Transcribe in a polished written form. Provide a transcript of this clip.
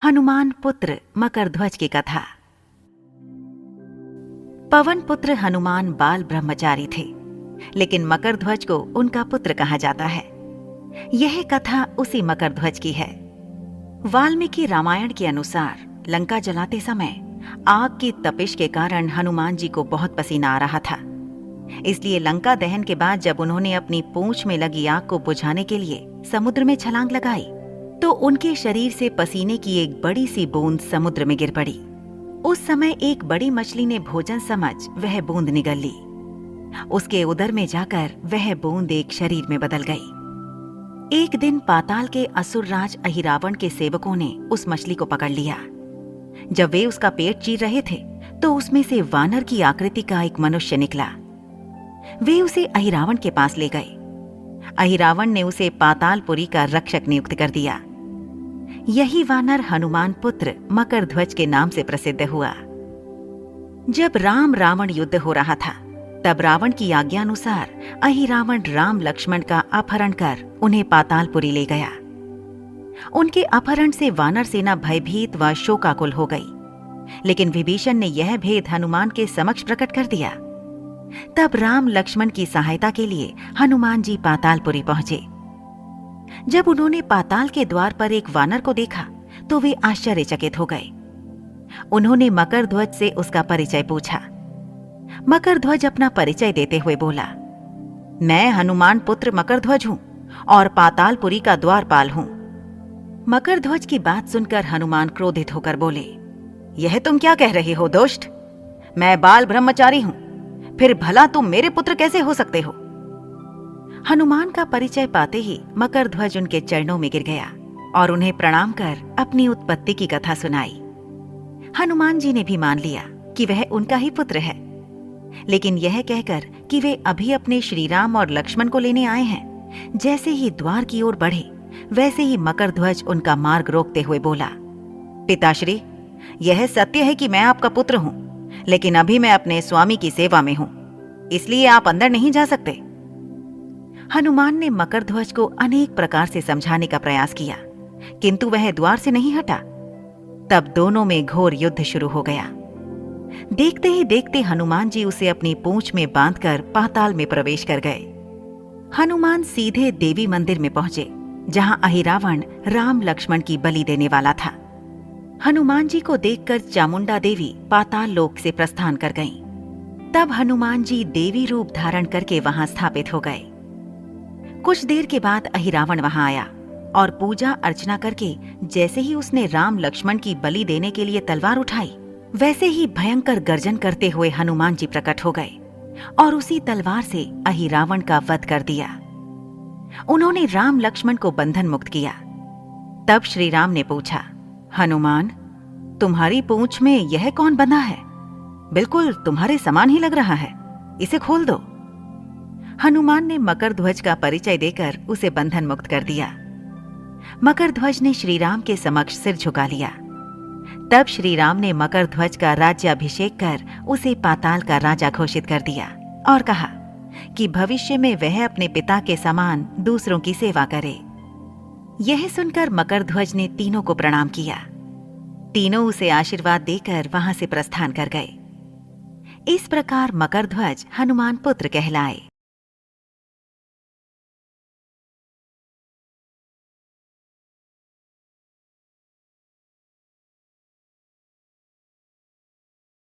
हनुमान पुत्र मकरध्वज की कथा। पवन पुत्र हनुमान बाल ब्रह्मचारी थे, लेकिन मकरध्वज को उनका पुत्र कहा जाता है। यह कथा उसी मकरध्वज की है। वाल्मीकि रामायण के अनुसार लंका जलाते समय आग की तपिश के कारण हनुमान जी को बहुत पसीना आ रहा था। इसलिए लंका दहन के बाद जब उन्होंने अपनी पूंछ में लगी आग को बुझाने के लिए समुद्र में छलांग लगाई, तो उनके शरीर से पसीने की एक बड़ी सी बूंद समुद्र में गिर पड़ी। उस समय एक बड़ी मछली ने भोजन समझ वह बूंद निगल ली। उसके उदर में जाकर वह बूंद एक शरीर में बदल गई। एक दिन पाताल के असुरराज अहिरावण के सेवकों ने उस मछली को पकड़ लिया। जब वे उसका पेट चीर रहे थे, तो उसमें से वानर की आकृति का एक मनुष्य निकला। वे उसे अहिरावण के पास ले गए। अहिरावण ने उसे पातालपुरी का रक्षक नियुक्त कर दिया। यही वानर हनुमान पुत्र मकरध्वज के नाम से प्रसिद्ध हुआ। जब राम रावण युद्ध हो रहा था, तब रावण की आज्ञानुसार अहिरावण राम लक्ष्मण का अपहरण कर उन्हें पातालपुरी ले गया। उनके अपहरण से वानर सेना भयभीत व शोकाकुल हो गई, लेकिन विभीषण ने यह भेद हनुमान के समक्ष प्रकट कर दिया। तब राम लक्ष्मण की सहायता के लिए हनुमान जी पातालपुरी पहुंचे। जब उन्होंने पाताल के द्वार पर एक वानर को देखा, तो वे आश्चर्यचकित हो गए। उन्होंने मकरध्वज से उसका परिचय पूछा। मकरध्वज अपना परिचय देते हुए बोला, मैं हनुमान पुत्र मकरध्वज हूं और पातालपुरी का द्वारपाल हूं। मकरध्वज की बात सुनकर हनुमान क्रोधित होकर बोले, यह तुम क्या कह रहे हो दुष्ट? मैं बाल ब्रह्मचारी हूं, फिर भला तुम मेरे पुत्र कैसे हो सकते हो? हनुमान का परिचय पाते ही मकरध्वज उनके चरणों में गिर गया और उन्हें प्रणाम कर अपनी उत्पत्ति की कथा सुनाई। हनुमान जी ने भी मान लिया कि वह उनका ही पुत्र है, लेकिन यह कहकर कि वे अभी अपने श्री राम और लक्ष्मण को लेने आए हैं, जैसे ही द्वार की ओर बढ़े, वैसे ही मकरध्वज उनका मार्ग रोकते हुए बोला, पिताश्री, यह सत्य है कि मैं आपका पुत्र हूं, लेकिन अभी मैं अपने स्वामी की सेवा में हूं, इसलिए आप अंदर नहीं जा सकते। हनुमान ने मकरध्वज को अनेक प्रकार से समझाने का प्रयास किया, किंतु वह द्वार से नहीं हटा। तब दोनों में घोर युद्ध शुरू हो गया। देखते ही देखते हनुमान जी उसे अपनी पूंछ में बांधकर पाताल में प्रवेश कर गए। हनुमान सीधे देवी मंदिर में पहुंचे, जहां अहिरावण राम लक्ष्मण की बलि देने वाला था। हनुमान जी को देखकर चामुंडा देवी पाताल लोक से प्रस्थान कर गईं। तब हनुमान जी देवी रूप धारण करके वहां स्थापित हो गए। कुछ देर के बाद अहिरावण वहां आया और पूजा अर्चना करके जैसे ही उसने राम लक्ष्मण की बलि देने के लिए तलवार उठाई, वैसे ही भयंकर गर्जन करते हुए हनुमान जी प्रकट हो गए और उसी तलवार से अहिरावण का वध कर दिया। उन्होंने राम लक्ष्मण को बंधन मुक्त किया। तब श्री राम ने पूछा, हनुमान, तुम्हारी पूंछ में यह कौन बंधा है? बिल्कुल तुम्हारे समान ही लग रहा है, इसे खोल दो। हनुमान ने मकरध्वज का परिचय देकर उसे बंधन मुक्त कर दिया। मकरध्वज ने श्री राम के समक्ष सिर झुका लिया। तब श्री राम ने मकरध्वज का राज्याभिषेक कर उसे पाताल का राजा घोषित कर दिया और कहा कि भविष्य में वह अपने पिता के समान दूसरों की सेवा करे। यह सुनकर मकरध्वज ने तीनों को प्रणाम किया। तीनों उसे आशीर्वाद देकर वहां से प्रस्थान कर गए। इस प्रकार मकरध्वज हनुमान पुत्र कहलाए।